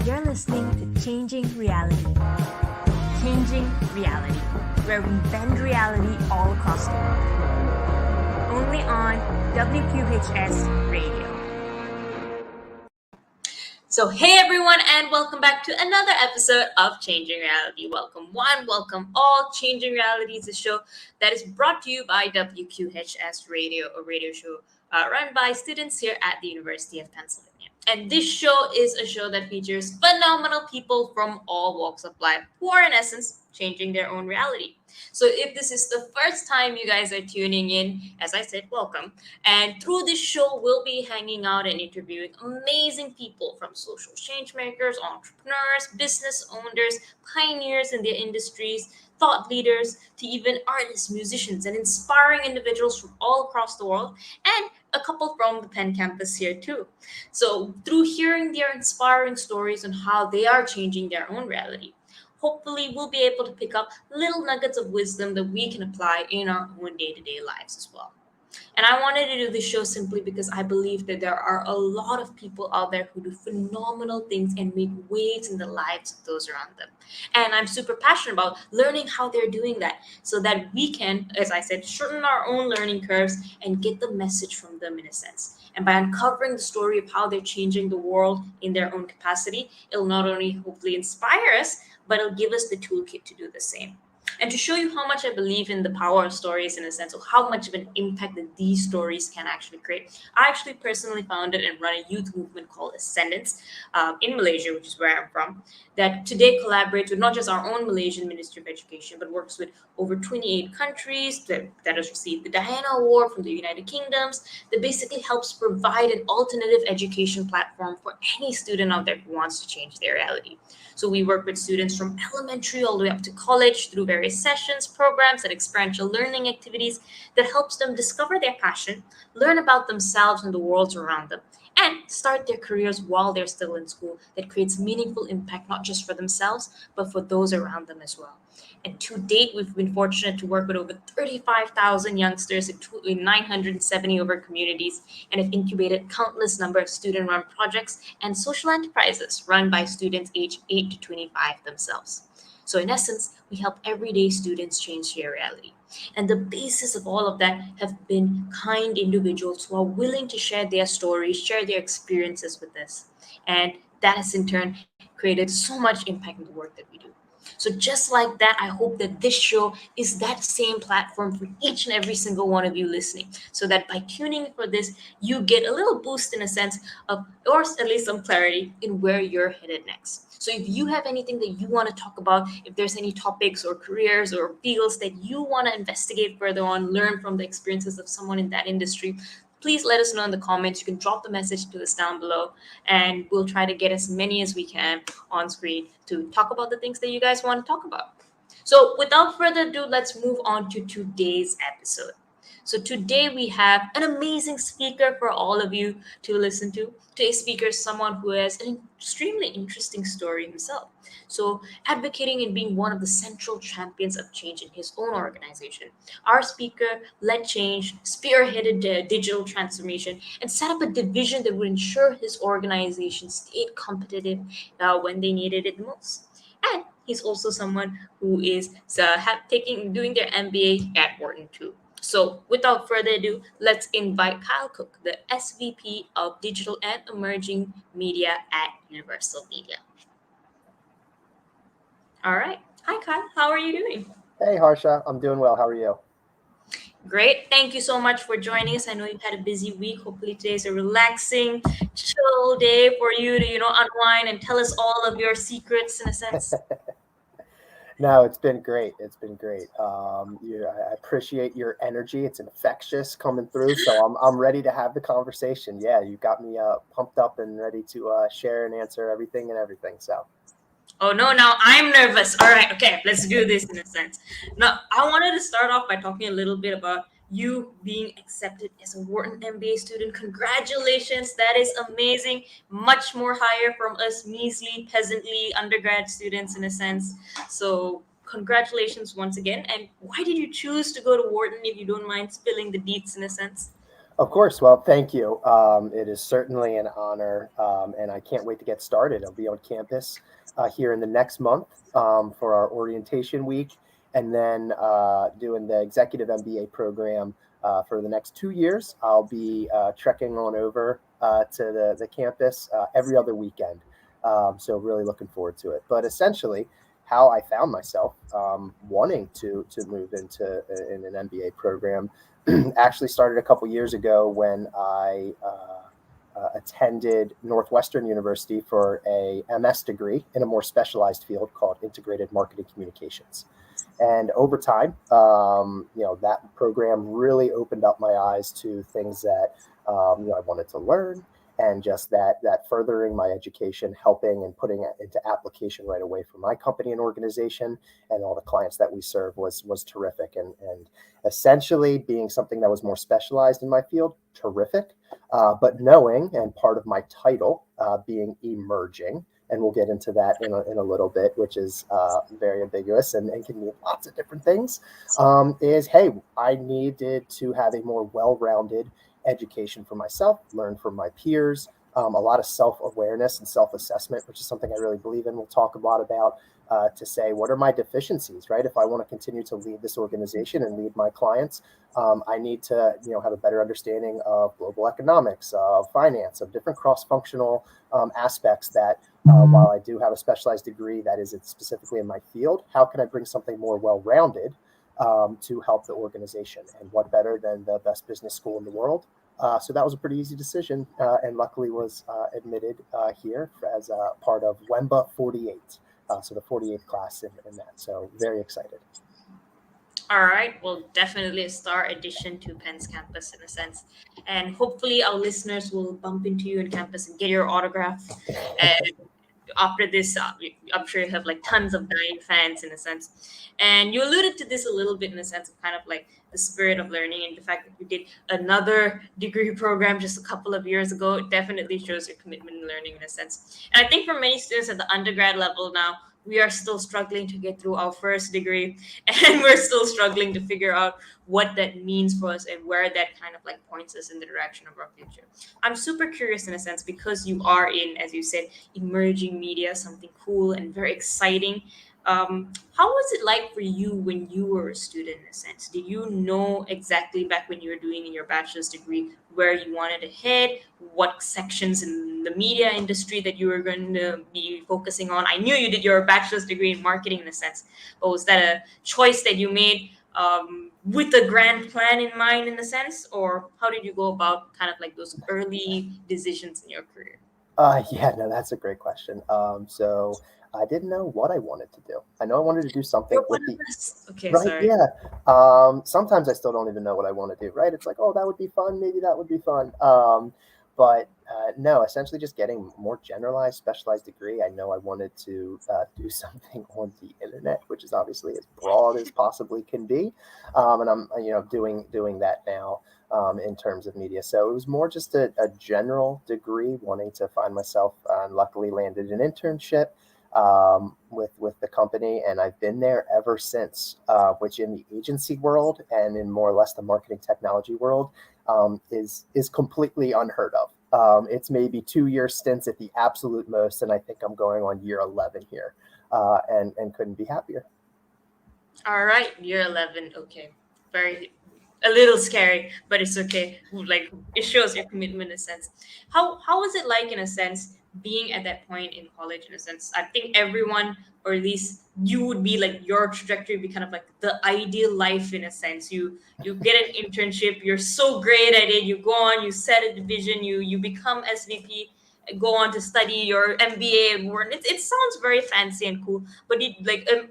You're listening to Changing Reality. Changing Reality, where we bend reality all across the world. Only on WQHS Radio. So, hey everyone, and welcome back to another episode of Changing Reality. Welcome one, welcome all. Changing Reality is a show that is brought to you by WQHS Radio, a radio show run by students here at the University of Pennsylvania. And this show is a show that features phenomenal people from all walks of life who are, in essence, changing their own reality. So, if this is the first time you guys are tuning in, as I said, welcome. And through this show, we'll be hanging out and interviewing amazing people from social change makers, entrepreneurs, business owners, pioneers in their industries, thought leaders, to even artists, musicians, and inspiring individuals from all across the world, and a couple from the Penn campus here too. So, through hearing their inspiring stories on how they are changing their own reality, hopefully we'll be able to pick up little nuggets of wisdom that we can apply in our own day-to-day lives as well. And I wanted to do this show simply because I believe that there are a lot of people out there who do phenomenal things and make waves in the lives of those around them. And I'm super passionate about learning how they're doing that so that we can, as I said, shorten our own learning curves and get the message from them in a sense. And by uncovering the story of how they're changing the world in their own capacity, it'll not only hopefully inspire us, but it'll give us the toolkit to do the same. And to show you how much I believe in the power of stories in a sense of how much of an impact that these stories can actually create, I actually personally founded and run a youth movement called Ascendance in Malaysia, which is where I'm from, that today collaborates with not just our own Malaysian Ministry of Education, but works with over 28 countries that has received the Diana Award from the United Kingdoms, that basically helps provide an alternative education platform for any student out there who wants to change their reality. So we work with students from elementary all the way up to college through various sessions, programs, and experiential learning activities that helps them discover their passion, learn about themselves and the world around them, and start their careers while they're still in school that creates meaningful impact not just for themselves, but for those around them as well. And to date, we've been fortunate to work with over 35,000 youngsters in 970 over communities and have incubated countless number of student-run projects and social enterprises run by students aged 8 to 25 themselves. So in essence, we help everyday students change their reality. And the basis of all of that have been kind individuals who are willing to share their stories, share their experiences with us. And that has in turn created so much impact in the work that we do. So just like that, I hope that this show is that same platform for each and every single one of you listening. So that by tuning in for this, you get a little boost in a sense of, or at least some clarity in where you're headed next. So if you have anything that you want to talk about, if there's any topics or careers or fields that you want to investigate further on, learn from the experiences of someone in that industry, please let us know in the comments. You can drop the message to us down below, and we'll try to get as many as we can on screen to talk about the things that you guys want to talk about. So without further ado, let's move on to today's episode. So today we have an amazing speaker for all of you to listen to. Today's speaker is someone who has an extremely interesting story himself. So advocating and being one of the central champions of change in his own organization. Our speaker led change, spearheaded the digital transformation, and set up a division that would ensure his organization stayed competitive when they needed it most. And he's also someone who is doing their MBA at Wharton too. So without further ado, let's invite Kyle Cook, the SVP of Digital and Emerging Media at Universal Media. All right. Hi, Kyle. How are you doing? Hey, Harsha. I'm doing well. How are you? Great. Thank you so much for joining us. I know you've had a busy week. Hopefully today's a relaxing, chill day for you to, unwind and tell us all of your secrets in a sense. No, it's been great. It's been great. I appreciate your energy. It's infectious coming through. So I'm ready to have the conversation. Yeah, you got me pumped up and ready to share and answer everything. So. Oh, no, now I'm nervous. All right, okay, let's do this in a sense. Now, I wanted to start off by talking a little bit about you being accepted as a Wharton MBA student. Congratulations, that is amazing. Much more higher from us measly, peasantly undergrad students in a sense. So congratulations once again. And why did you choose to go to Wharton, if you don't mind spilling the deets in a sense? Of course. Well, thank you. It is certainly an honor, and I can't wait to get started. I'll be on campus here in the next month for our orientation week, and then doing the executive MBA program for the next 2 years. I'll be trekking on over to the campus every other weekend. So really looking forward to it. But essentially, how I found myself wanting to move into in an MBA program actually started a couple years ago when I attended Northwestern University for a MS degree in a more specialized field called integrated marketing communications. And over time, that program really opened up my eyes to things that I wanted to learn, and just that furthering my education, helping and putting it into application right away for my company and organization and all the clients that we serve was terrific. And essentially being something that was more specialized in my field, terrific. But knowing, and part of my title being emerging, and we'll get into that in a little bit, which is very ambiguous and can mean lots of different things, is, hey, I needed to have a more well-rounded education for myself, learn from my peers, a lot of self-awareness and self-assessment, which is something I really believe in. We'll talk a lot about to say, what are my deficiencies, right? If I want to continue to lead this organization and lead my clients, I need to, have a better understanding of global economics, of finance, of different cross-functional aspects that while I do have a specialized degree that is specifically in my field, how can I bring something more well-rounded to help the organization? And what better than the best business school in the world? So that was a pretty easy decision, and luckily was admitted here as part of WEMBA 48, so the 48th class in that. So very excited. All right. Well, definitely a star addition to Penn's campus in a sense. And hopefully our listeners will bump into you in campus and get your autograph. And after this, I'm sure you have like tons of dying fans in a sense. And you alluded to this a little bit in the sense of kind of like the spirit of learning and the fact that you did another degree program just a couple of years ago. It definitely shows your commitment in learning in a sense. And I think for many students at the undergrad level now, we are still struggling to get through our first degree and we're still struggling to figure out what that means for us and where that kind of like points us in the direction of our future. I'm super curious in a sense because you are in, as you said, emerging media, something cool and very exciting. How was it like for you when you were a student in a sense? Did you know exactly back when you were doing in your bachelor's degree where you wanted to head, what sections in the media industry that you were going to be focusing on? I knew you did your bachelor's degree in marketing in a sense, but was that a choice that you made with a grand plan in mind in a sense, or how did you go about kind of like those early decisions in your career? Yeah, no, that's a great question. So I didn't know what I wanted to do. I know I wanted to do something You're one with the of us. Okay, right. sorry. Yeah. Sometimes I still don't even know what I want to do. Right. It's like, oh, that would be fun. Maybe that would be fun. But no, essentially just getting more generalized, specialized degree. I know I wanted to do something on the internet, which is obviously as broad as possibly can be. And I'm, doing that now in terms of media. So it was more just a general degree, wanting to find myself, and luckily landed an internship with the company, and I've been there ever since. Which in the agency world and in more or less the marketing technology world is completely unheard of. It's maybe 2 year stints at the absolute most, and I think I'm going on year 11 here, and couldn't be happier. All right, year 11. Okay. Very, a little scary, but it's okay. Like, it shows your commitment in a sense. How was it like, in a sense, being at that point in college, in a sense? I think everyone, or at least you would be like, your trajectory would be kind of like the ideal life in a sense. You get an internship, you're so great at it, you go on, you set a division, you become SVP, go on to study your MBA and work. It sounds very fancy and cool, but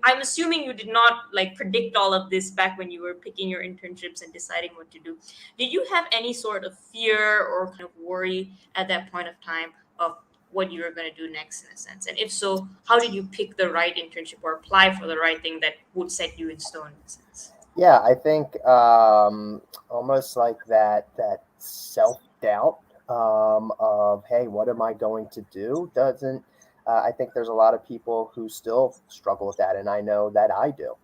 I'm assuming you did not like predict all of this back when you were picking your internships and deciding what to do. Did you have any sort of fear or kind of worry at that point of time of what you were going to do next in a sense? And if so, how did you pick the right internship or apply for the right thing that would set you in stone in a sense? Yeah, I think almost like that self doubt of, hey, what am I going to do? Doesn't I think there's a lot of people who still struggle with that, and I know that I do.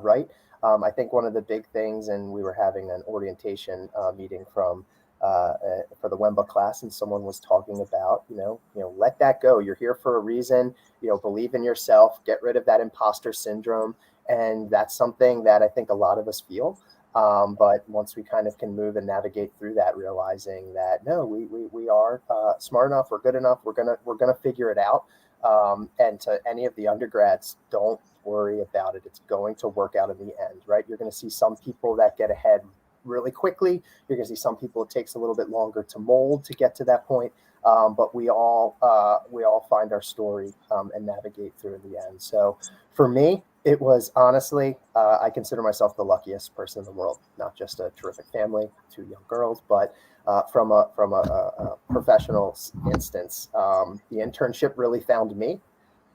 Right. I think one of the big things, and we were having an orientation meeting from for the Wemba class, and someone was talking about, let that go. You're here for a reason. Believe in yourself. Get rid of that imposter syndrome, and that's something that I think a lot of us feel. But once we kind of can move and navigate through that, realizing that no, we are smart enough, we're good enough, we're gonna figure it out. And to any of the undergrads, don't worry about it. It's going to work out in the end, right? You're going to see some people that get ahead really quickly. You're going to see some people it takes a little bit longer to mold to get to that point. But we all find our story and navigate through in the end. So for me, it was honestly, I consider myself the luckiest person in the world. Not just a terrific family, 2 young girls, but from a professional instance, the internship really found me.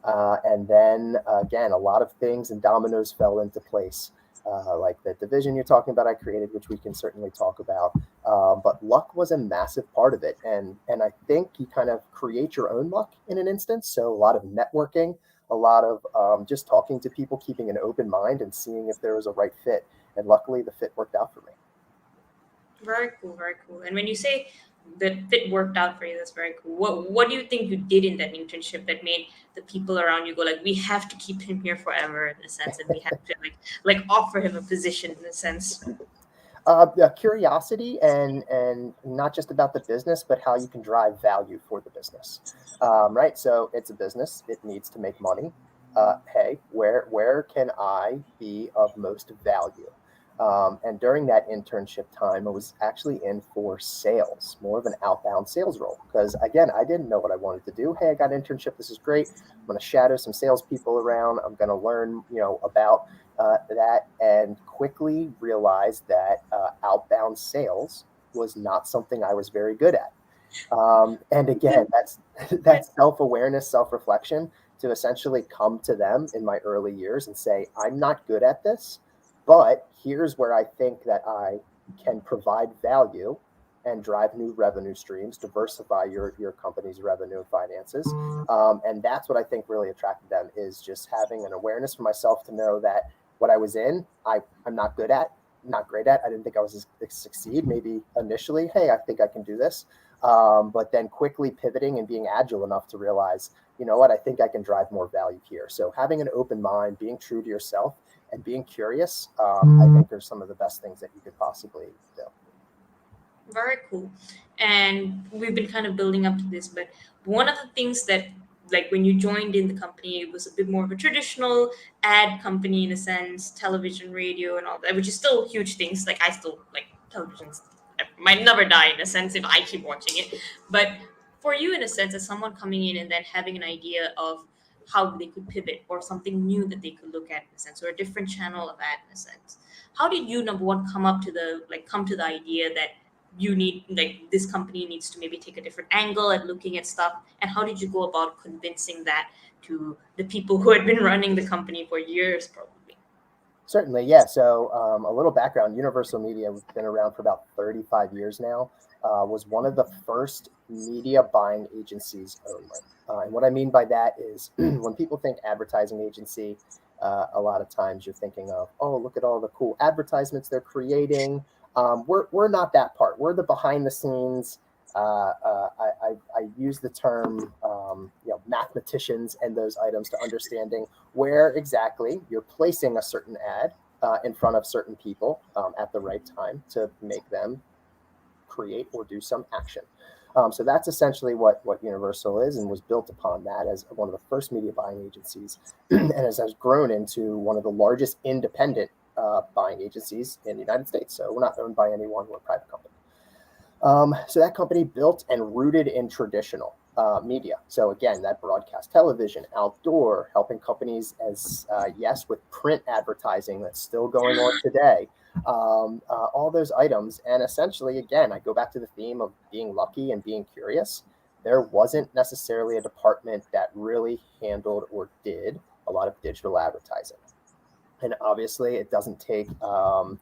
And then again, a lot of things and dominoes fell into place. Like the division you're talking about, I created, which we can certainly talk about. But luck was a massive part of it. And I think you kind of create your own luck in an instance. So a lot of networking, a lot of just talking to people, keeping an open mind and seeing if there was a right fit. And luckily the fit worked out for me. Very cool, very cool. And when you say the fit worked out for you, that's very cool. What do you think you did in that internship that made the people around you go like, we have to keep him here forever in a sense, and we have to like offer him a position in a sense? Curiosity and not just about the business, but how you can drive value for the business, right? So it's a business; it needs to make money. Hey, where can I be of most value? And during that internship time, I was actually in for sales, more of an outbound sales role. Because again, I didn't know what I wanted to do. Hey, I got an internship. This is great. I'm going to shadow some salespeople around. I'm going to learn, about that, and quickly realized that outbound sales was not something I was very good at. And again, that's self-awareness, self-reflection to essentially come to them in my early years and say, I'm not good at this. But here's where I think that I can provide value and drive new revenue streams, diversify your company's revenue and finances. And that's what I think really attracted them, is just having an awareness for myself to know that what I was in, I'm not good at, not great at. I didn't think I was succeed. Maybe initially, hey, I think I can do this. But then quickly pivoting and being agile enough to realize, you know what, I think I can drive more value here. So having an open mind, being true to yourself, and being curious, I think are some of the best things that you could possibly do. Very cool. And we've been kind of building up to this, but one of the things that, like when you joined in the company, it was a bit more of a traditional ad company in a sense, television, radio, and all that, which is still huge things. Like I still like televisions. I might never die in a sense if I keep watching it. But for you, in a sense, as someone coming in and then having an idea of how they could pivot or something new that they could look at in a sense, or a different channel of ad in a sense, how did you, number one, come to the idea that you need, like, this company needs to maybe take a different angle at looking at stuff, and how did you go about convincing that to the people who had been running the company for years probably? Certainly, yeah. So a little background: Universal Media has been around for about 35 years now. Was one of the first media buying agencies only. And what I mean by that is when people think advertising agency, a lot of times you're thinking of, oh, look at all the cool advertisements they're creating. We're not that part. We're the behind the scenes. I use the term, mathematicians and those items to understanding where exactly you're placing a certain ad in front of certain people at the right time to make them create or do some action. So that's essentially what Universal is, and was built upon that as one of the first media buying agencies, and has grown into one of the largest independent buying agencies in the United States. So we're not owned by anyone. We're a private company. So that company built and rooted in traditional media. So again, that broadcast television, outdoor, helping companies as yes, with print advertising that's still going on today. All those items. And essentially, again, I go back to the theme of being lucky and being curious. There wasn't necessarily a department that really handled or did a lot of digital advertising. And obviously, it doesn't take a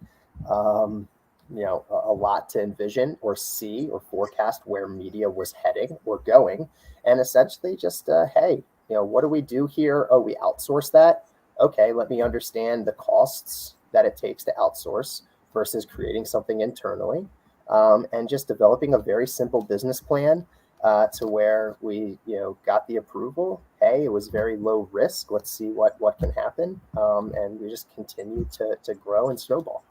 lot to envision or see or forecast where media was heading or going. And essentially just, hey, what do we do here? Oh, we outsource that. Okay, let me understand the costs that it takes to outsource versus creating something internally. and just developing a very simple business plan to where we, got the approval. Hey, it was very low risk. Let's see what can happen, and we just continue to grow and snowball.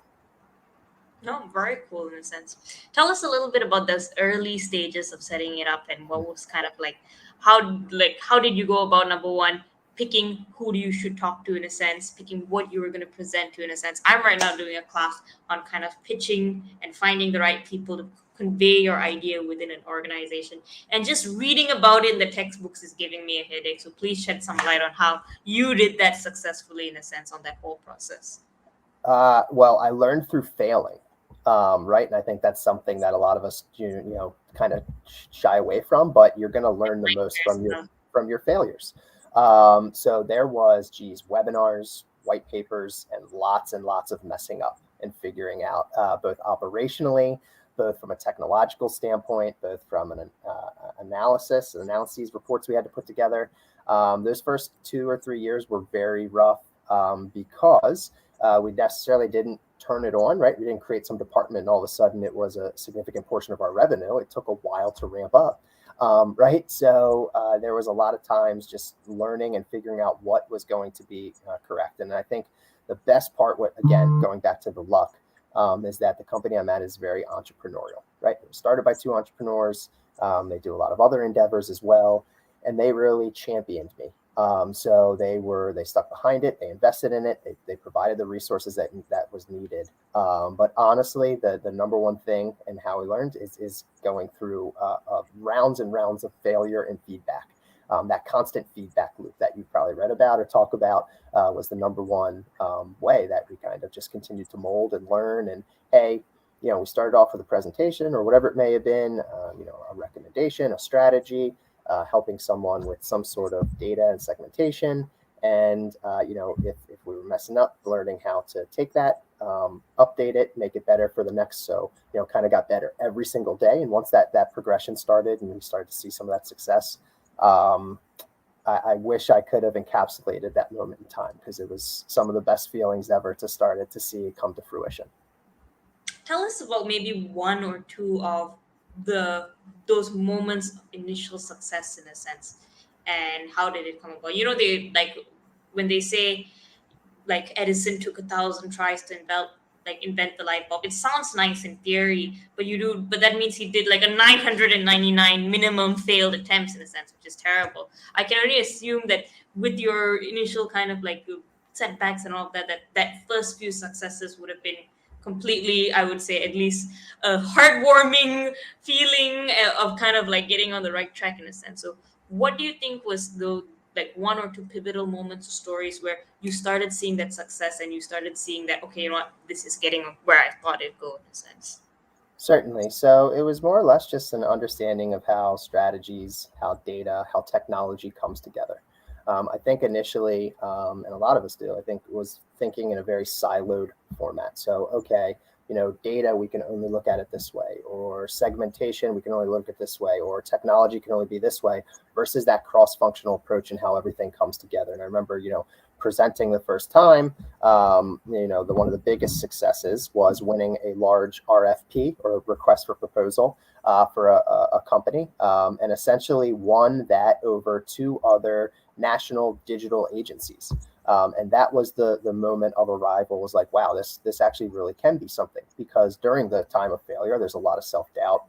No, very cool in a sense. Tell us a little bit about those early stages of setting it up and what was kind of how did you go about number one, picking who you should talk to in a sense, picking what you were going to present to in a sense. I'm right now doing a class on kind of pitching and finding the right people to convey your idea within an organization. And just reading about it in the textbooks is giving me a headache. So please shed some light on how you did that successfully in a sense on that whole process. Well, I learned through failing. Right. And I think that's something that a lot of us, kind of shy away from, but you're going to learn the most from your failures. So there was, webinars, white papers, and lots of messing up and figuring out both operationally, both from a technological standpoint, both from an analyses, reports we had to put together. Those first 2 or 3 years were very rough because we necessarily didn't turn it on, right? We didn't create some department and all of a sudden it was a significant portion of our revenue. It took a while to ramp up, right? So there was a lot of times just learning and figuring out what was going to be correct. And I think the best part, again, going back to the luck, is that the company I'm at is very entrepreneurial, right? It was started by 2 entrepreneurs. They do a lot of other endeavors as well, and they really championed me. So they stuck behind it. They invested in it. They provided the resources that was needed. But honestly, the number one thing and how we learned is going through rounds and rounds of failure and feedback. That constant feedback loop that you probably read about or talk about was the number one way that we kind of just continued to mold and learn. And hey, we started off with a presentation or whatever it may have been, a recommendation, a strategy. Helping someone with some sort of data and segmentation. And, if we were messing up, learning how to take that, update it, make it better for the next. So, kind of got better every single day. And once that progression started and we started to see some of that success, I wish I could have encapsulated that moment in time because it was some of the best feelings ever to start it, to see it come to fruition. Tell us about maybe one or two of those moments of initial success in a sense, and how did it come about? They when they say like Edison took 1,000 tries to invent the light bulb. It sounds nice in theory, but that means he did like a 999 minimum failed attempts in a sense, which is terrible. I can only assume that with your initial kind of setbacks and all of that first few successes would have been completely, I would say, at least a heartwarming feeling of kind of getting on the right track in a sense. So what do you think was the one or two pivotal moments or stories where you started seeing that success and you started seeing that, okay, this is getting where I thought it'd go in a sense? Certainly. So it was more or less just an understanding of how strategies, how data, how technology comes together. I think initially, and a lot of us do, I think, was thinking in a very siloed format. So, okay, data, we can only look at it this way, or segmentation, we can only look at this way, or technology can only be this way, versus that cross-functional approach and how everything comes together. And I remember, presenting the first time, one of the biggest successes was winning a large RFP, or request for proposal, for a company, and essentially won that over 2 other national digital agencies. And that was the moment of arrival. Was like, wow, this actually really can be something, because during the time of failure, there's a lot of self-doubt.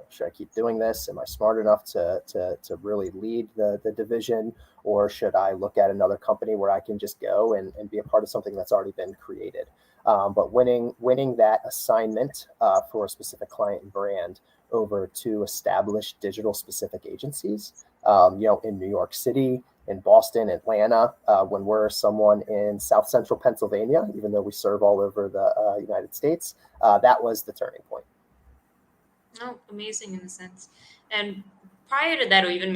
Should I keep doing this? Am I smart enough to really lead the division? Or should I look at another company where I can just go and be a part of something that's already been created? But winning that assignment for a specific client and brand over 2 established digital specific agencies, in New York City, in Boston, Atlanta, when we're someone in South Central Pennsylvania, even though we serve all over the United States, that was the turning point. Oh, amazing in a sense. And prior to that, or even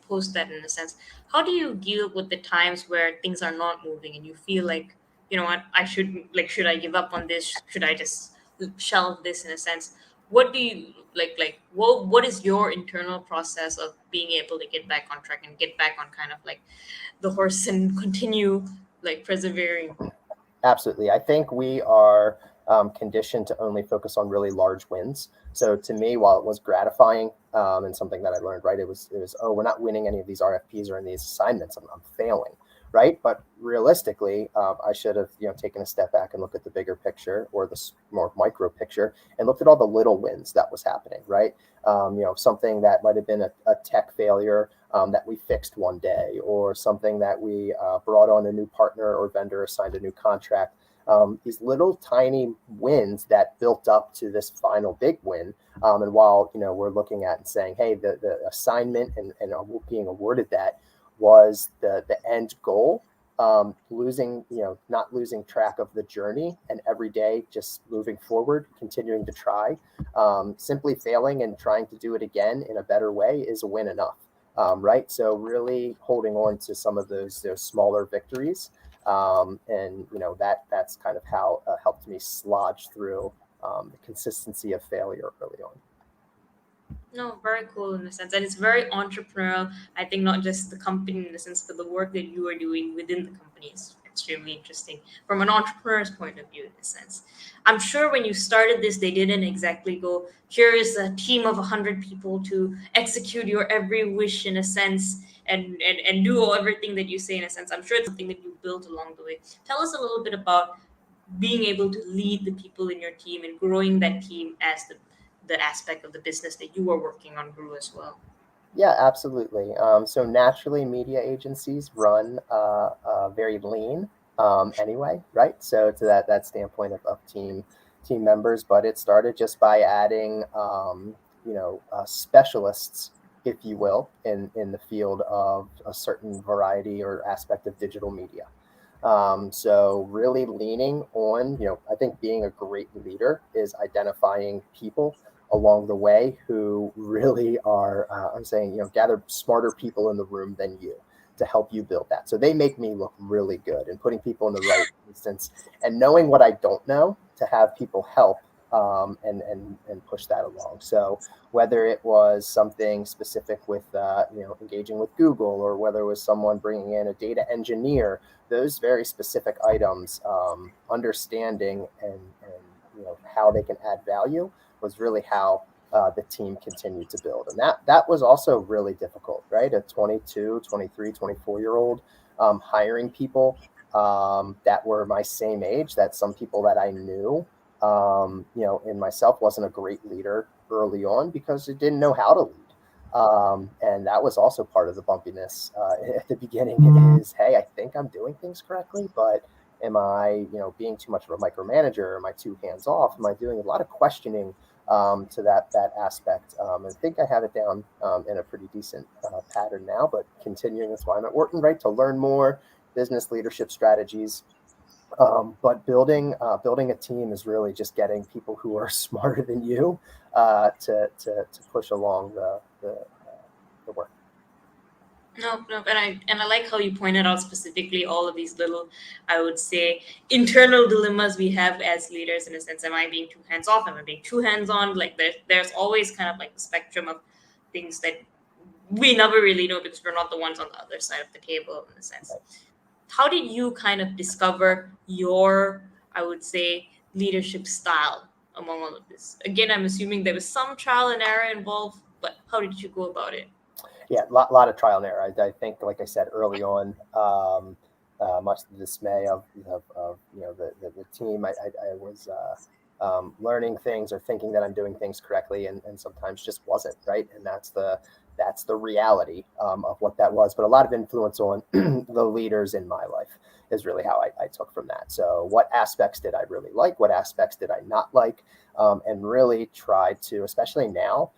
post that in a sense, how do you deal with the times where things are not moving and you feel like, what, should I give up on this? Should I just shelve this in a sense? What do you what is your internal process of being able to get back on track and get back on kind of the horse and continue persevering? Absolutely. I think we are conditioned to only focus on really large wins. So to me, while it was gratifying and something that I learned, right, it was, oh, we're not winning any of these RFPs or in these assignments. I'm failing, right? But realistically, I should have, taken a step back and looked at the bigger picture or the more micro picture and looked at all the little wins that was happening, right? Something that might have been a tech failure that we fixed one day, or something that we brought on a new partner or vendor, signed a new contract. These little tiny wins that built up to this final big win. And while, we're looking at and saying, hey, the assignment and being awarded that was the end goal, not losing track of the journey and every day just moving forward, continuing to try. Simply failing and trying to do it again in a better way is a win enough. Right. So really holding on to some of those smaller victories. And that's kind of how helped me slodge through the consistency of failure early on. No, very cool in a sense. And it's very entrepreneurial. I think not just the company in the sense, but the work that you are doing within the company is extremely interesting from an entrepreneur's point of view in a sense. I'm sure when you started this, they didn't exactly go, here is a team of 100 people to execute your every wish in a sense and do everything that you say in a sense. I'm sure it's something that you built along the way. Tell us a little bit about being able to lead the people in your team and growing that team as the aspect of the business that you are working on grew as well. Yeah, absolutely. So naturally, media agencies run very lean anyway, right? So to that standpoint of team members, but it started just by adding, specialists, if you will, in the field of a certain variety or aspect of digital media. So really leaning on, I think being a great leader is identifying people along the way who really are, I'm saying, gather smarter people in the room than you to help you build that. So they make me look really good, and putting people in the right instance and knowing what I don't know to have people help and push that along. So whether it was something specific with, engaging with Google, or whether it was someone bringing in a data engineer, those very specific items, understanding and how they can add value was really how the team continued to build. And that was also really difficult, right? A 22, 23, 24-year-old hiring people that were my same age, that some people that I knew, in myself wasn't a great leader early on because I didn't know how to lead. And that was also part of the bumpiness at the beginning is, hey, I think I'm doing things correctly, but am I, being too much of a micromanager? Am I too hands off? Am I doing a lot of questioning to that aspect? I think I have it down in a pretty decent pattern now, but continuing, that's why I'm at Wharton, right? To learn more business leadership strategies. But building a team is really just getting people who are smarter than you to push along the work. No, and I like how you pointed out specifically all of these little, I would say, internal dilemmas we have as leaders in a sense. Am I being too hands off? Am I being too hands on? Like there's always kind of like the spectrum of things that we never really know because we're not the ones on the other side of the table in a sense. How did you kind of discover your, I would say, leadership style among all of this? Again, I'm assuming there was some trial and error involved, but how did you go about it? Yeah, lot of trial and error. I think, like I said early on, much to the dismay of the team, I was learning things or thinking that I'm doing things correctly, and sometimes just wasn't, right. And that's the reality of what that was. But a lot of influence on the leaders in my life is really how I took from that. So what aspects did I really like? What aspects did I not like? And really try to, especially now,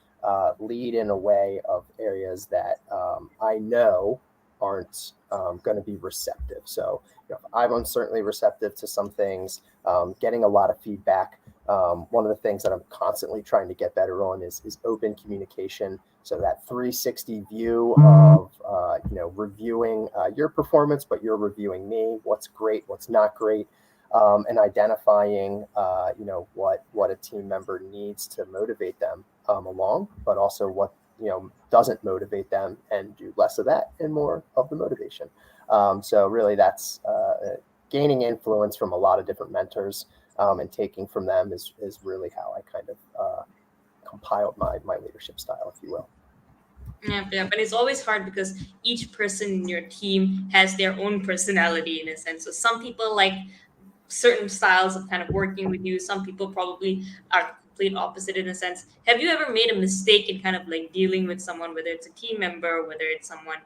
lead in a way of areas that I know aren't going to be receptive. So I'm certainly receptive to some things, getting a lot of feedback. One of the things that I'm constantly trying to get better on is open communication. So that 360 view of, reviewing your performance, but you're reviewing me, what's great, what's not great. And identifying, what a team member needs to motivate them along, but also what, doesn't motivate them, and do less of that and more of the motivation. So really that's gaining influence from a lot of different mentors and taking from them is really how I kind of compiled my leadership style, if you will. Yeah, but it's always hard because each person in your team has their own personality in a sense. So some people like certain styles of kind of working with you. Some people probably are complete opposite in a sense. Have you ever made a mistake in kind of like dealing with someone, whether it's a team member, whether it's someone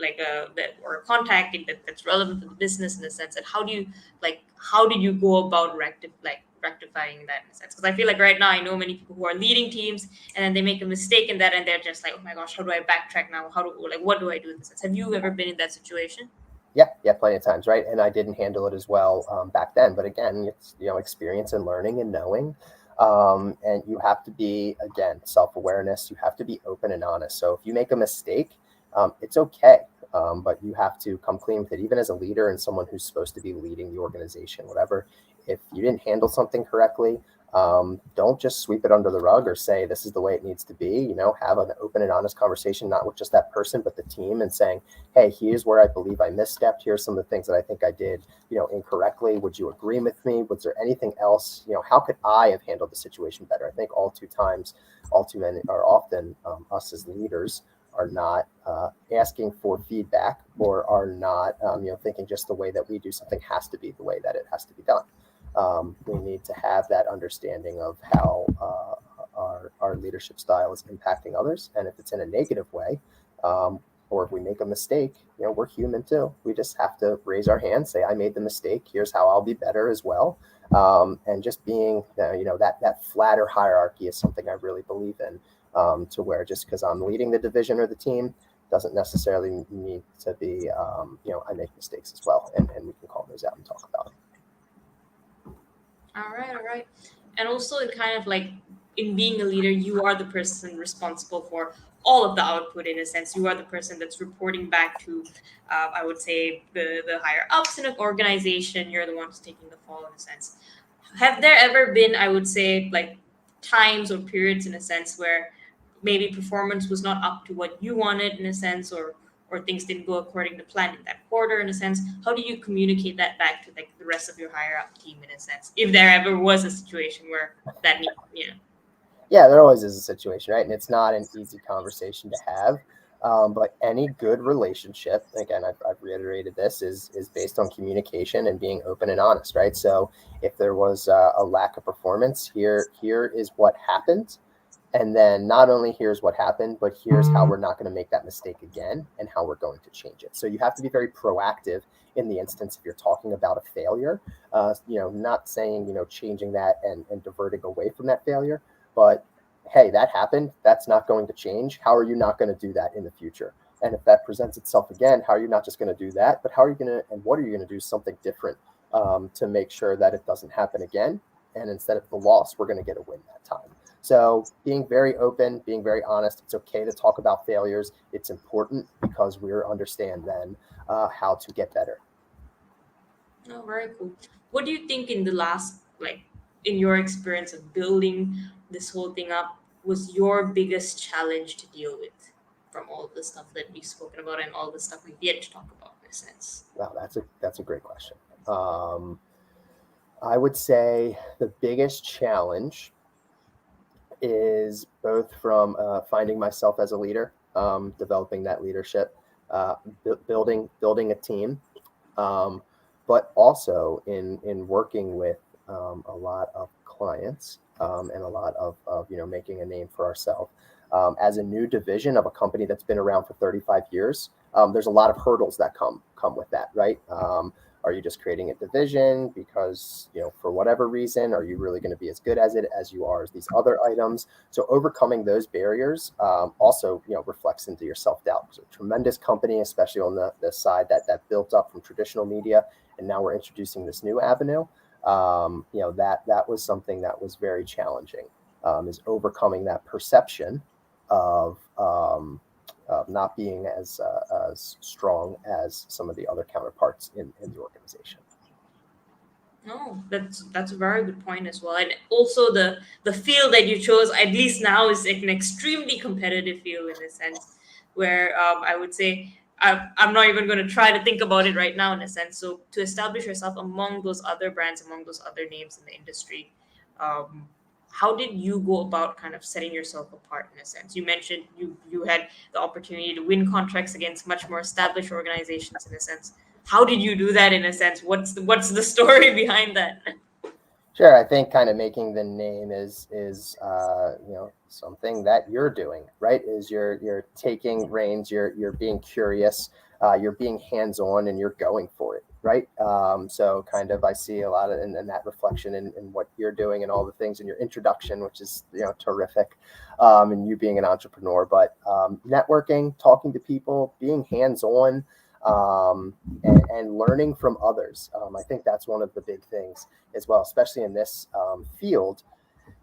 like a that or a contact that's relevant to the business in a sense? And how did you go about rectifying that in a sense? Because I feel like right now I know many people who are leading teams and then they make a mistake in that and they're just like, oh my gosh, how do I backtrack now? What do I do in this sense? Have you ever been in that situation? Yeah, plenty of times, right? And I didn't handle it as well back then. But again, it's experience and learning and knowing, and you have to be, again, self-awareness. You have to be open and honest. So if you make a mistake, it's okay, but you have to come clean with it. Even as a leader and someone who's supposed to be leading the organization, whatever, if you didn't handle something correctly, don't just sweep it under the rug or say this is the way it needs to be. Have an open and honest conversation, not with just that person, but the team, and saying, hey, here's where I believe I misstepped. Here's some of the things that I think I did, incorrectly. Would you agree with me? Was there anything else? How could I have handled the situation better? I think all too many are often us as leaders are not asking for feedback, or are not, thinking just the way that we do something has to be the way that it has to be done. We need to have that understanding of how our leadership style is impacting others. And if it's in a negative way, or if we make a mistake, we're human too. We just have to raise our hand, say, I made the mistake. Here's how I'll be better as well. And just being, that flatter hierarchy is something I really believe in, to where just because I'm leading the division or the team doesn't necessarily need to be, I make mistakes as well. And we can call those out and talk about it. All right. And also, in kind of like in being a leader, you are the person responsible for all of the output in a sense. You are the person that's reporting back to, I would say, the higher ups in an organization. You're the one who's taking the fall in a sense. Have there ever been, I would say, like times or periods in a sense where maybe performance was not up to what you wanted in a sense, or things didn't go according to plan in that quarter in a sense? How do you communicate that back to like the rest of your higher up team in a sense, if there ever was a situation where that Yeah, there always is a situation, right? And it's not an easy conversation to have. But any good relationship, again, I've reiterated this, is based on communication and being open and honest, right? So if there was a lack of performance, here is what happened. And then not only here's what happened, but here's how we're not going to make that mistake again and how we're going to change it. So you have to be very proactive in the instance if you're talking about a failure, not saying, changing that and diverting away from that failure, but hey, that happened. That's not going to change. How are you not going to do that in the future? And if that presents itself again, how are you not just going to do that, but how are you going to, and what are you going to do something different to make sure that it doesn't happen again? And instead of the loss, we're going to get a win that time. So being very open, being very honest. It's okay to talk about failures. It's important because we understand then how to get better. Oh, very cool. What do you think in the last, like, in your experience of building this whole thing up, was your biggest challenge to deal with from all the stuff that we've spoken about and all the stuff we've yet to talk about in a sense? Wow, that's a great question. I would say the biggest challenge is both from finding myself as a leader, developing that leadership, building a team, but also in working with a lot of clients and a lot of making a name for ourselves. As a new division of a company that's been around for 35 years, there's a lot of hurdles that come with that, right? Are you just creating a division because, for whatever reason, are you really going to be as good as it as you are as these other items? So overcoming those barriers also, reflects into your self-doubt. It's a tremendous company, especially on the side that built up from traditional media. And now we're introducing this new avenue. That was something that was very challenging, is overcoming that perception of not being as strong as some of the other counterparts in the organization. No, that's a very good point as well. And also the field that you chose, at least now, is like an extremely competitive field in a sense, where I would say I'm not even going to try to think about it right now in a sense. So to establish yourself among those other brands, among those other names in the industry, um, how did you go about kind of setting yourself apart in a sense? You mentioned you had the opportunity to win contracts against much more established organizations in a sense. How did you do that in a sense? What's the story behind that? Sure, I think kind of making the name is something that you're doing, right? Is you're taking reins, you're being curious, you're being hands-on, and you're going for it, right? So kind of I see a lot of in that reflection in what you're doing and all the things in your introduction, which is terrific, and you being an entrepreneur. But networking, talking to people, being hands-on, and learning from others. I think that's one of the big things as well, especially in this field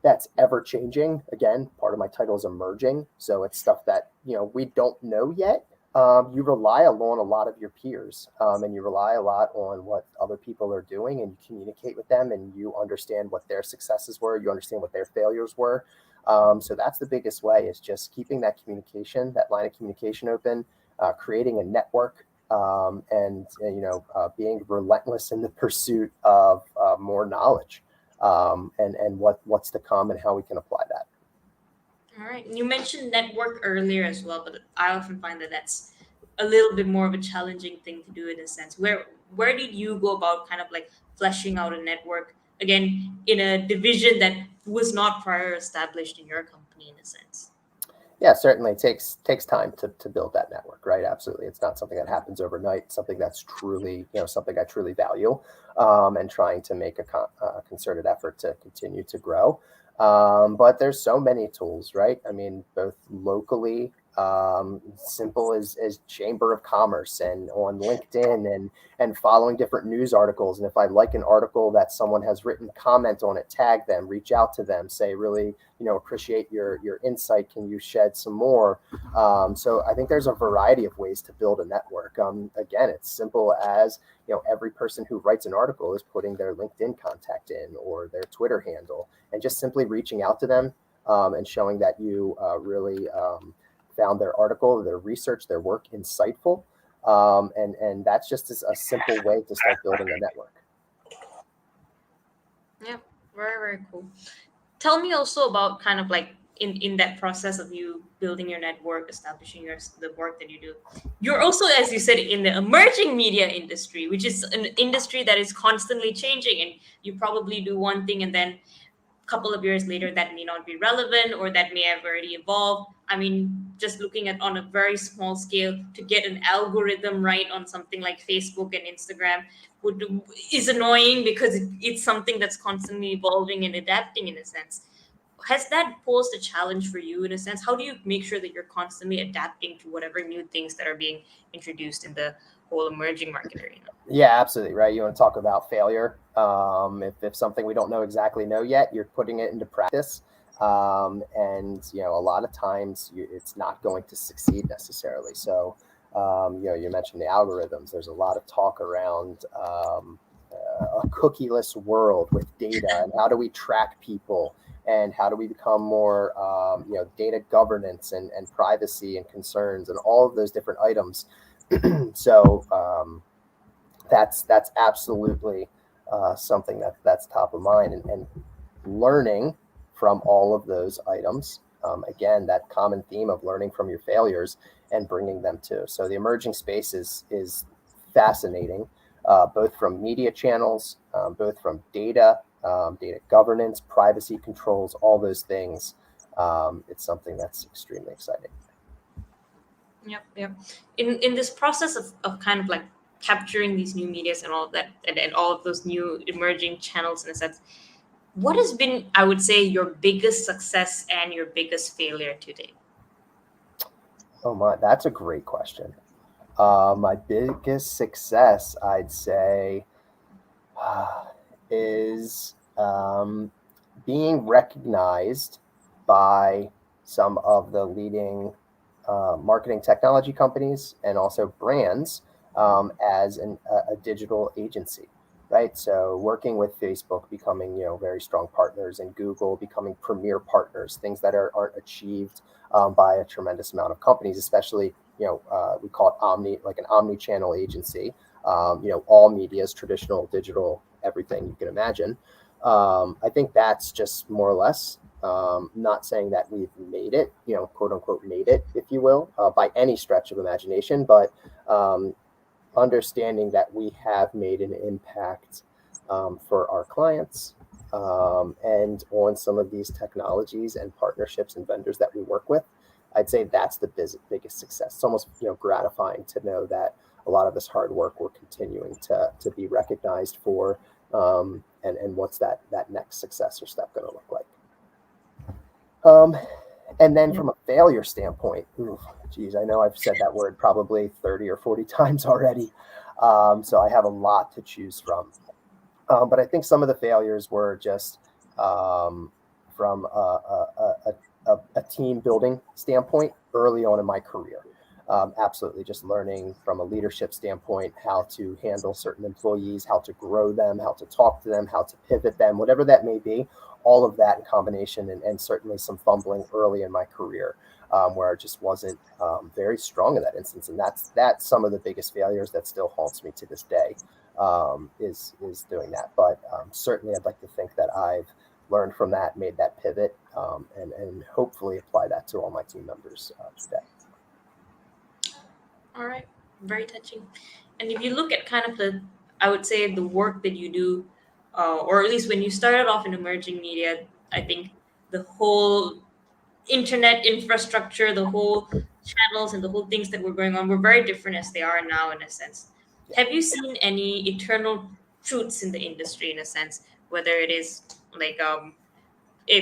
that's ever changing. Again, part of my title is emerging. So it's stuff that, we don't know yet. You rely on a lot of your peers, and you rely a lot on what other people are doing, and you communicate with them, and you understand what their successes were. You understand what their failures were. So that's the biggest way, is just keeping that communication, that line of communication open, creating a network, and being relentless in the pursuit of more knowledge, and what's to come and how we can apply that. All right. You mentioned network earlier as well, but I often find that that's a little bit more of a challenging thing to do in a sense. Where did you go about kind of like fleshing out a network again in a division that was not prior established in your company in a sense? Yeah, certainly it takes time to build that network, right? Absolutely. It's not something that happens overnight. Something that's truly, something I truly value, and trying to make a concerted effort to continue to grow. But there's so many tools, right? I mean, both locally, simple as Chamber of Commerce, and on LinkedIn, and following different news articles. And if I like an article that someone has written, comment on it, tag them, reach out to them, say, really, appreciate your insight. Can you shed some more? So I think there's a variety of ways to build a network. Again, it's simple as, every person who writes an article is putting their LinkedIn contact in, or their Twitter handle, and just simply reaching out to them, and showing that you really found their article, their research, their work insightful. And that's just a simple way to start building a network. Yeah, very, very cool. Tell me also about kind of like in that process of you building your network, establishing the work that you do. You're also, as you said, in the emerging media industry, which is an industry that is constantly changing, and you probably do one thing and then couple of years later that may not be relevant, or that may have already evolved. I mean, just looking at on a very small scale, to get an algorithm right on something like Facebook and Instagram is annoying, because it's something that's constantly evolving and adapting in a sense. Has that posed a challenge for you in a sense? How do you make sure that you're constantly adapting to whatever new things that are being introduced in the whole emerging market arena? Yeah, absolutely. Right. You want to talk about failure. If something we don't know yet, you're putting it into practice. And, a lot of times it's not going to succeed necessarily. So, you mentioned the algorithms. There's a lot of talk around a cookieless world with data, and how do we track people, and how do we become more, data governance and privacy and concerns, and all of those different items. So, that's absolutely something that's top of mind, and learning from all of those items. Again, that common theme of learning from your failures and bringing them to. So the emerging space is fascinating, both from media channels, both from data governance, privacy controls, all those things. It's something that's extremely exciting. Yep. In this process of kind of like capturing these new medias and all of that, and all of those new emerging channels in a sense, what has been, I would say, your biggest success and your biggest failure today? Oh my, that's a great question. My biggest success, I'd say, is being recognized by some of the leading marketing technology companies, and also brands, as a digital agency, right? So working with Facebook, becoming very strong partners, and Google becoming premier partners, things that aren't achieved by a tremendous amount of companies, especially we call it like an omni-channel agency. All medias, traditional, digital, everything you can imagine. I think that's just more or less, not saying that we've made it, quote unquote, made it, if you will, by any stretch of imagination, but understanding that we have made an impact for our clients, and on some of these technologies and partnerships and vendors that we work with. I'd say that's the biggest success. It's almost gratifying to know that a lot of this hard work we're continuing to be recognized for, and what's that next successor step going to look like. And then from a failure standpoint, geez, I know I've said that word probably 30 or 40 times already. So I have a lot to choose from. But I think some of the failures were just from a team building standpoint early on in my career. Absolutely, just learning from a leadership standpoint how to handle certain employees, how to grow them, how to talk to them, how to pivot them, whatever that may be. All of that in combination, and certainly some fumbling early in my career, where I just wasn't very strong in that instance. And that's some of the biggest failures that still haunts me to this day, is doing that. But certainly I'd like to think that I've learned from that, made that pivot, and hopefully apply that to all my team members today. All right, very touching. And if you look at kind of I would say the work that you do, or at least when you started off in emerging media, I think the whole internet infrastructure, the whole channels and the whole things that were going on were very different as they are now, in a sense. Have you seen any eternal truths in the industry, in a sense, whether it is like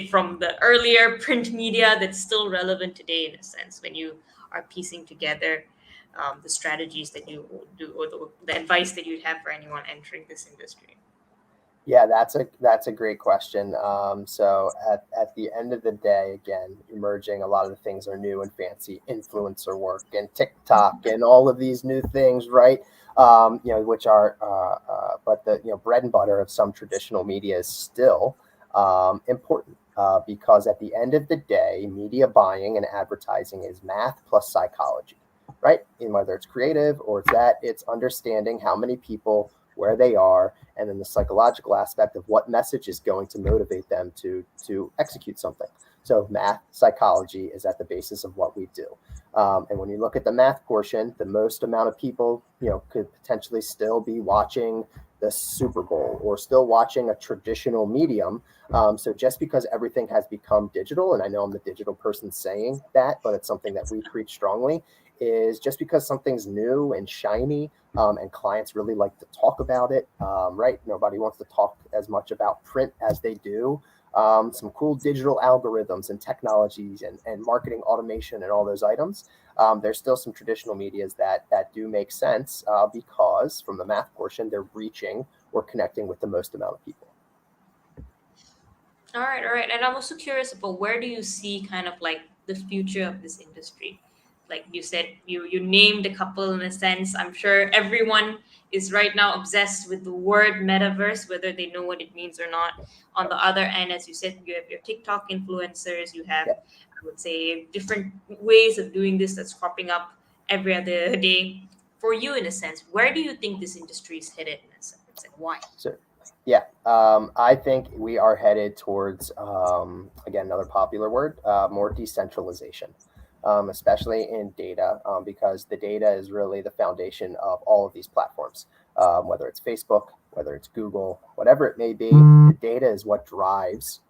from the earlier print media that's still relevant today, in a sense, when you are piecing together the strategies that you do, or the advice that you'd have for anyone entering this industry? Yeah, that's a great question. So at the end of the day, again, emerging, a lot of the things are new and fancy, influencer work and TikTok and all of these new things, right? Which are, but the bread and butter of some traditional media is still important, because at the end of the day, media buying and advertising is math plus psychology, right? And whether it's creative or it's understanding how many people, where they are, and then the psychological aspect of what message is going to motivate them to execute something. So math, psychology is at the basis of what we do. And when you look at the math portion, the most amount of people, could potentially still be watching the Super Bowl or still watching a traditional medium. So just because everything has become digital, and I know I'm the digital person saying that, but it's something that we preach strongly, is just because something's new and shiny, and clients really like to talk about it, right? Nobody wants to talk as much about print as they do some cool digital algorithms and technologies and marketing automation and all those items. There's still some traditional medias that do make sense, because from the math portion, they're reaching or connecting with the most amount of people. All right. And I'm also curious about, where do you see kind of like the future of this industry? Like you said, you named a couple in a sense. I'm sure everyone is right now obsessed with the word metaverse, whether they know what it means or not. On the other end, as you said, you have your TikTok influencers, you have, I would say, different ways of doing this that's cropping up every other day. For you, in a sense, where do you think this industry is headed, in a sense, and why? So, yeah, I think we are headed towards, again, another popular word, more decentralization, especially in data, because the data is really the foundation of all of these platforms, whether it's Facebook, whether it's Google, whatever it may be. The data is what drives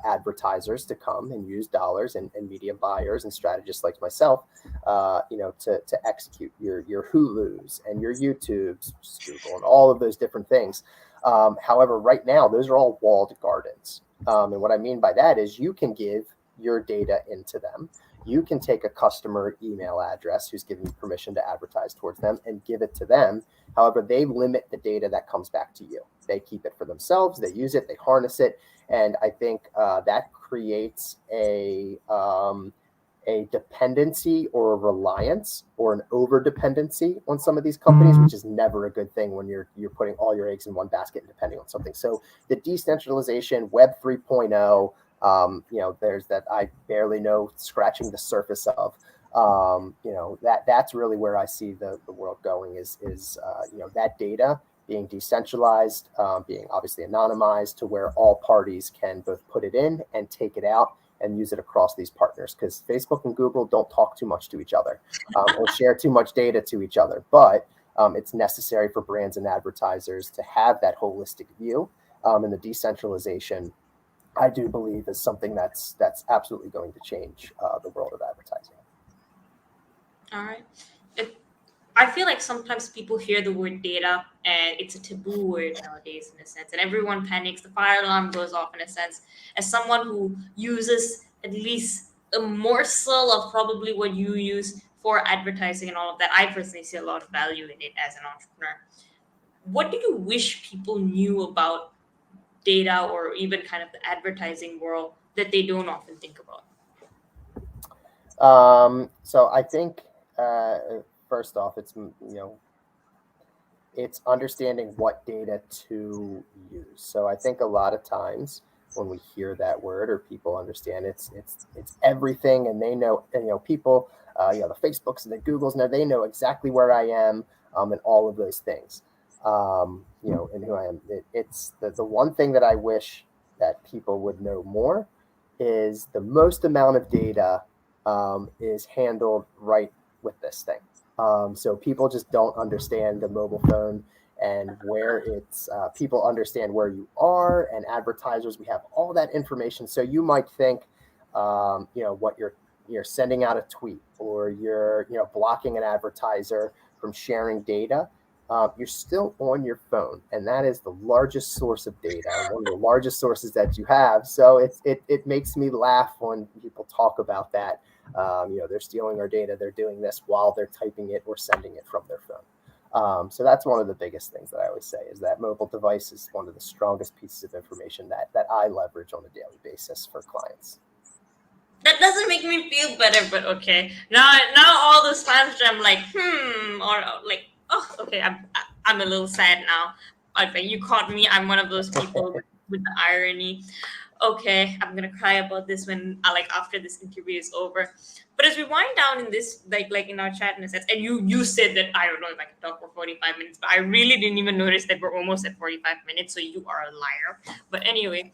advertisers to come and use dollars, and media buyers and strategists like myself, to execute your Hulus and your YouTubes, Google, and all of those different things. However, right now, those are all walled gardens. And what I mean by that is you can give your data into them. You can take a customer email address who's given you permission to advertise towards them and give it to them. However, they limit the data that comes back to you. They keep it for themselves. They use it. They harness it. And I think that creates a dependency or a reliance or an over dependency on some of these companies, which is never a good thing when you're putting all your eggs in one basket and depending on something. So the decentralization, Web 3.0, there's that I barely know, scratching the surface of. That's really where I see the world going is that data being decentralized, being obviously anonymized to where all parties can both put it in and take it out and use it across these partners, because Facebook and Google don't talk too much to each other or share too much data to each other. But it's necessary for brands and advertisers to have that holistic view, and the decentralization, I do believe, is something that's absolutely going to change the world of advertising. All right. I feel like sometimes people hear the word data and it's a taboo word nowadays in a sense, and everyone panics. The fire alarm goes off in a sense. As someone who uses at least a morsel of probably what you use for advertising and all of that, I personally see a lot of value in it as an entrepreneur. What do you wish people knew about data or even kind of the advertising world that they don't often think about? So I think first off, it's understanding what data to use. So I think a lot of times when we hear that word or people understand it's everything, and they know, people, the Facebooks and the Googles, they know exactly where I am, and all of those things, and who I am. It's the one thing that I wish that people would know more is the most amount of data is handled right with this thing. So people just don't understand the mobile phone and where it's, people understand where you are, and advertisers, we have all that information. So you might think, what you're sending out a tweet, or you're, blocking an advertiser from sharing data. You're still on your phone, and that is the largest source of data, one of the largest sources that you have. So it makes me laugh when people talk about that. They're stealing our data. They're doing this while they're typing it or sending it from their phone. So that's one of the biggest things that I always say, is that mobile device is one of the strongest pieces of information that I leverage on a daily basis for clients. That doesn't make me feel better, but okay. Now all those times I'm like, or like, oh, okay, I'm a little sad now. Okay, you caught me. I'm one of those people with the irony. Okay, I'm gonna cry about this when after this interview is over. But as we wind down in this, like in our chat in a sense, and you said that I don't know if I can talk for 45 minutes, but I really didn't even notice that we're almost at 45 minutes. So you are a liar. But anyway,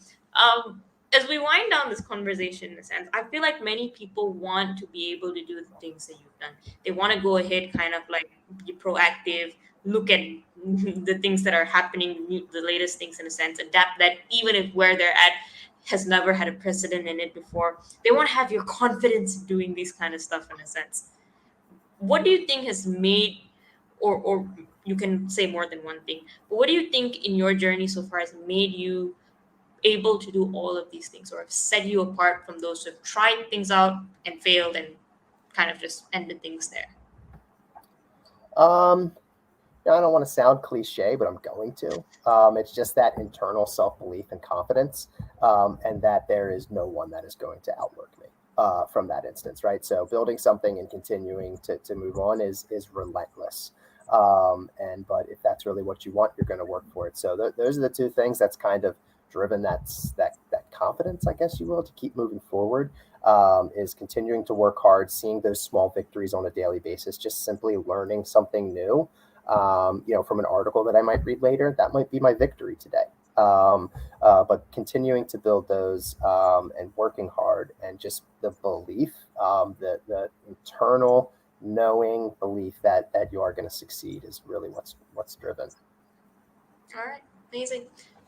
as we wind down this conversation in a sense, I feel like many people want to be able to do the things that you've done. They want to go ahead, kind of like be proactive, look at the things that are happening, the latest things in a sense, adapt that even if where they're at has never had a precedent in it before. They want to have your confidence in doing these kind of stuff in a sense. What do you think has made, or you can say more than one thing, but what do you think in your journey so far has made you able to do all of these things, or have set you apart from those who have tried things out and failed and kind of just ended things there? I don't want to sound cliche, but I'm going to. It's just that internal self-belief and confidence, and that there is no one that is going to outwork me from that instance, right? So building something and continuing to move on is relentless. But if that's really what you want, you're going to work for it. So those are the two things that's kind of driven that confidence, I guess you will, to keep moving forward, is continuing to work hard, seeing those small victories on a daily basis, just simply learning something new, from an article that I might read later. That might be my victory today. But continuing to build those, and working hard, and just the belief, the internal knowing belief that you are going to succeed is really what's driven. All right, amazing.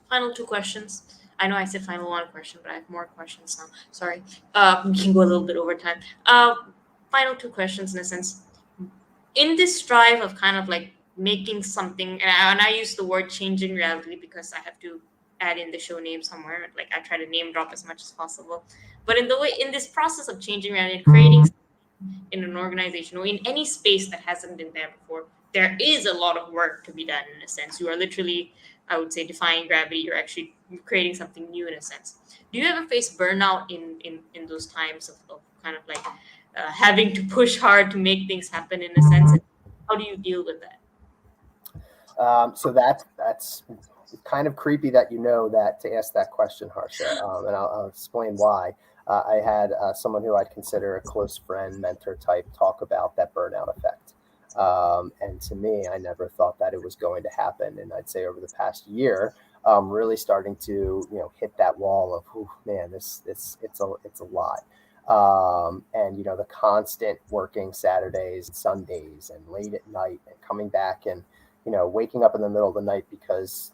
Final two questions. I know I said final one question, but I have more questions now. Sorry. We can go a little bit over time. Final two questions in a sense. In this strive of kind of like making something, and I use the word changing reality because I have to add in the show name somewhere. Like I try to name drop as much as possible. But in this process of changing reality and creating in an organization or in any space that hasn't been there before, there is a lot of work to be done in a sense. You are literally, I would say, defying gravity. You're actually creating something new in a sense. Do you ever face burnout in those times of kind of like having to push hard to make things happen in a sense? And how do you deal with that? So that's kind of creepy that that to ask that question, Harsha, and I'll explain why. I had someone who I'd consider a close friend, mentor type, talk about that burnout effect. And to me, I never thought that it was going to happen. And I'd say over the past year, really starting to hit that wall of, oh man, it's a lot. And the constant working Saturdays and Sundays and late at night and coming back and waking up in the middle of the night because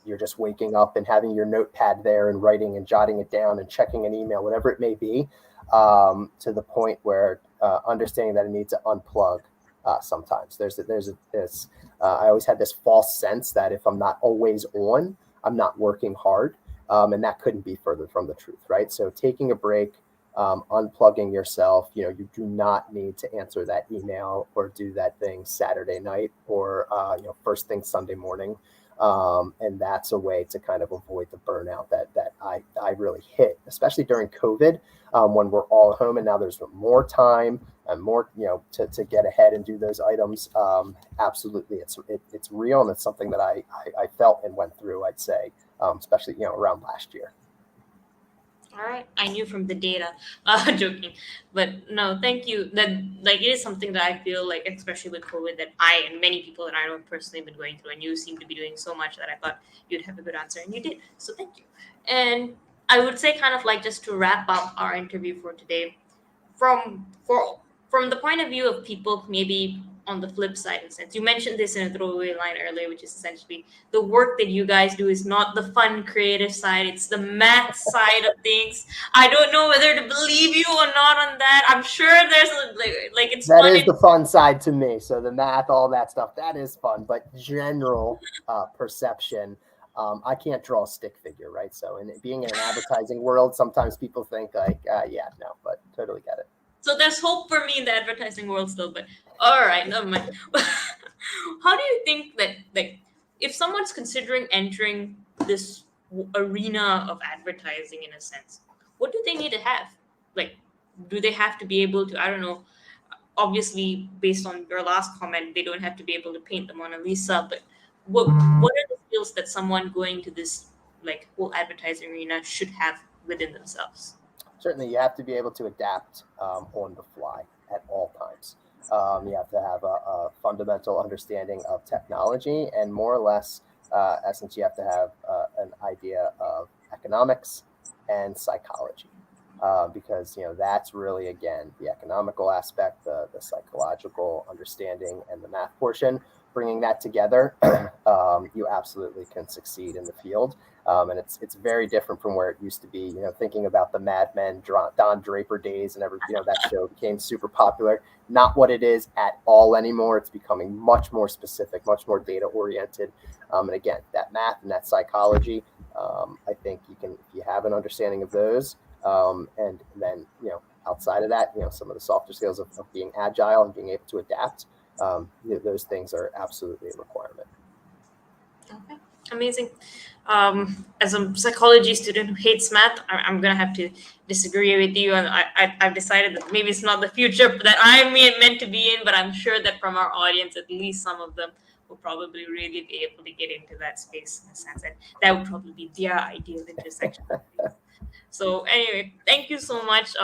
you're just waking up and having your notepad there and writing and jotting it down and checking an email, whatever it may be, to the point where understanding that I need to unplug. Sometimes I always had this false sense that if I'm not always on, I'm not working hard. And that couldn't be further from the truth, right? So taking a break, unplugging yourself, you do not need to answer that email or do that thing Saturday night or, first thing Sunday morning. And that's a way to kind of avoid the burnout that I really hit, especially during COVID, when we're all at home and now there's more time and more, to get ahead and do those items. Absolutely. It's real. And it's something that I felt and went through, I'd say, especially, around last year. All right, I knew from the data. Joking, but no, thank you. That it is something that I feel like, especially with COVID, that I and many people that I know personally have been going through, and you seem to be doing so much that I thought you'd have a good answer, and you did. So thank you. And I would say, kind of like, just to wrap up our interview for today, from the point of view of people, maybe on the flip side, in a sense, you mentioned this in a throwaway line earlier, which is essentially the work that you guys do is not the fun, creative side; it's the math side of things. I don't know whether to believe you or not on that. I'm sure there's it's that fun. Is the fun side to me. So the math, all that stuff, that is fun. But general perception, I can't draw a stick figure, right? So in being in an advertising world, sometimes people think like, but totally get it. So there's hope for me in the advertising world still, but all right, never mind. How do you think that, if someone's considering entering this arena of advertising, in a sense, what do they need to have? Do they have to be able to, I don't know, obviously based on your last comment, they don't have to be able to paint the Mona Lisa, but what are the skills that someone going to this whole advertising arena should have within themselves? Certainly, you have to be able to adapt on the fly at all times. You have to have a fundamental understanding of technology, and more or less, essence, you have to have an idea of economics and psychology, because that's really, again, the economical aspect, the psychological understanding, and the math portion. Bringing that together, you absolutely can succeed in the field. And it's very different from where it used to be. Thinking about the Mad Men, Don Draper days, and that show became super popular. Not what it is at all anymore. It's becoming much more specific, much more data oriented. And again, that math and that psychology, I think you can, if you have an understanding of those, and then outside of that, some of the softer skills of being agile and being able to adapt. Those things are absolutely a requirement. Okay, amazing. As a psychology student who hates math, I'm gonna have to disagree with you, and I've decided that maybe it's not the future that I'm meant to be in, but I'm sure that from our audience, at least some of them will probably really be able to get into that space, in a sense, and that would probably be their ideal intersection. So anyway, thank you so much.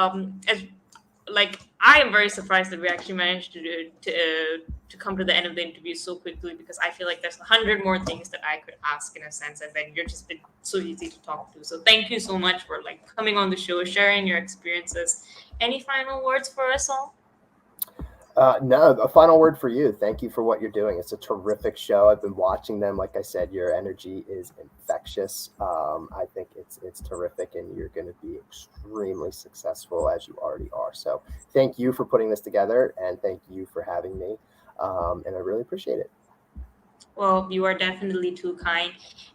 I am very surprised that we actually managed to come to the end of the interview so quickly, because I feel like there's 100 more things that I could ask, in a sense, and then you're just been so easy to talk to. So thank you so much for coming on the show, sharing your experiences. Any final words for us all? No, a final word for you. Thank you for what you're doing. It's a terrific show. I've been watching them. Like I said, your energy is infectious. I think it's terrific, and you're going to be extremely successful, as you already are. So thank you for putting this together, and thank you for having me. And I really appreciate it. Well, you are definitely too kind.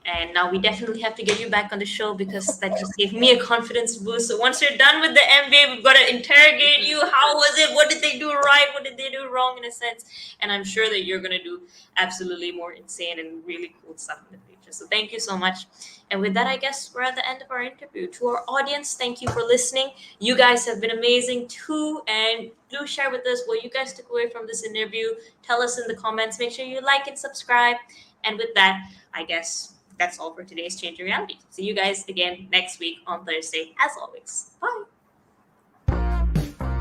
And now we definitely have to get you back on the show, because that just gave me a confidence boost. So once you're done with the MBA, we've got to interrogate you. How was it? What did they do right? What did they do wrong, in a sense? And I'm sure that you're going to do absolutely more insane and really cool stuff in the future. So thank you so much. And with that, I guess we're at the end of our interview. To our audience, thank you for listening. You guys have been amazing too. And do share with us what you guys took away from this interview. Tell us in the comments. Make sure you like and subscribe. And with that, I guess that's all for today's Changing Reality. See you guys again next week on Thursday, as always. Bye.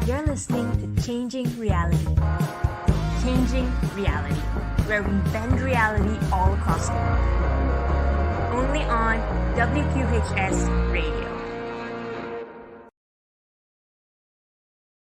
You're listening to Changing Reality. Changing Reality, where we bend reality all across the world. Only on WQHS Radio.